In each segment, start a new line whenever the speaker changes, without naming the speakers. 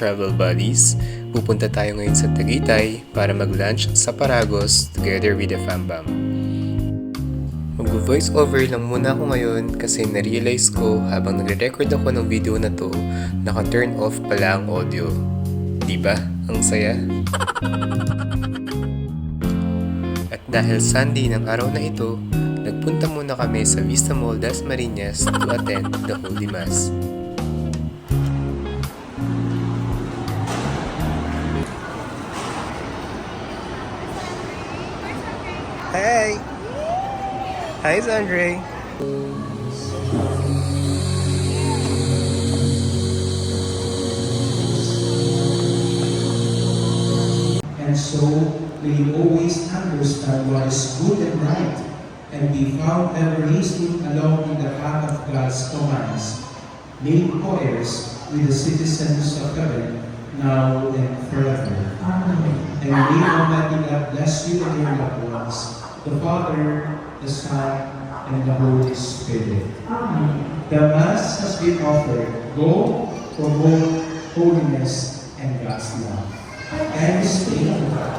travel buddies, pupunta tayo ngayon sa Tagaytay para mag-lunch sa Paragos together with the fambam. Mag-voice over lang muna ako ngayon kasi na-realize ko habang nagre-record ako ng video na to, naka-turn off pala ang audio. Diba? Ang saya? At dahil Sunday ng araw na ito, nagpunta muna kami sa Vista Mall, Dasma to attend the Holy Mass. Hey! Hi, Sandre!
And so, may you always understand what is good and right, and be found ever hastening along in the path of God's commands, made co-heirs with the citizens of heaven, now and forever. Amen. And may Almighty God bless you and your loved ones, the Father, the Son, and the Holy Spirit. Amen. The Mass has been offered. Go for both holiness and God's love. And stay with God.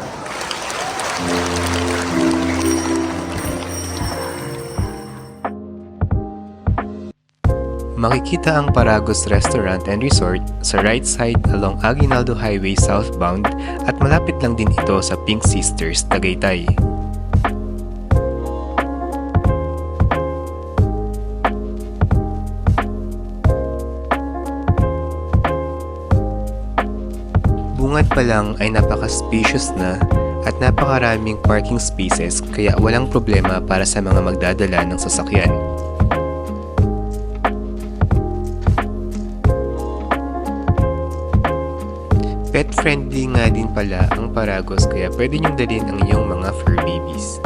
Makikita ang Paragos Restaurant and Resort sa right side along Aguinaldo Highway southbound at malapit lang din ito sa Pink Sisters, Tagaytay. Bungad pa lang ay napaka-spacious na at napakaraming parking spaces kaya walang problema para sa mga magdadala ng sasakyan. Pet-friendly nga din pala ang Paragos kaya pwede niyong dalhin ang iyong mga fur babies.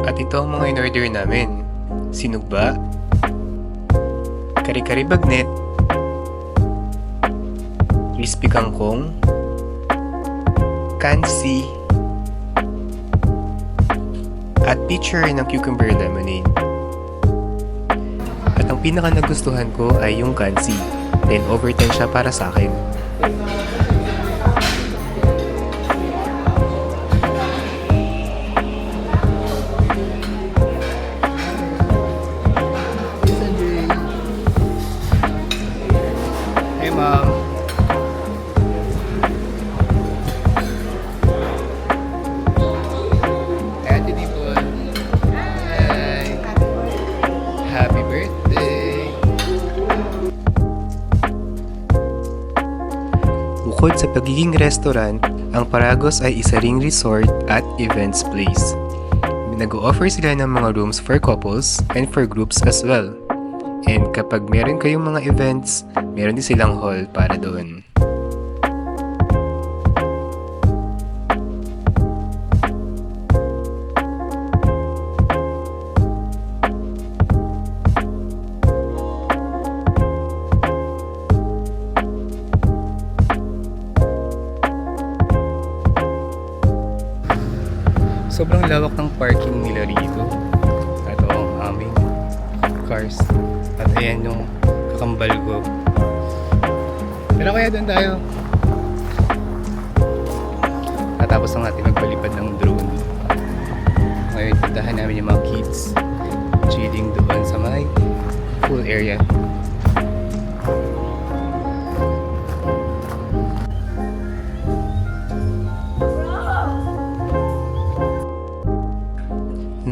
At ito ang mga in-order namin. Sinugba, kare-kare bagnet, crispy kangkong, kansi, at pitcher ng cucumber lemonade. At ang pinaka nagustuhan ko ay yung kansi. 10/10 siya para sa akin. Hey mom. Bukod sa pagiging restaurant, ang Paragos ay isa ring resort at events place. Nag-o-offer sila ng mga rooms for couples and for groups as well. And kapag meron kayong mga events, meron din silang hall para doon. Sobrang lawak ng parking nila rito. Ito ang aming cars. At ayan yung kakambal ko. Pero kaya doon tayo. Natapos na natin magpalipad ng drone. Ngayon puntahan namin yung mga kids. Chilling doon sa may pool area.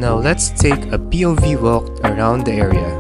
Now let's take a POV walk around the area.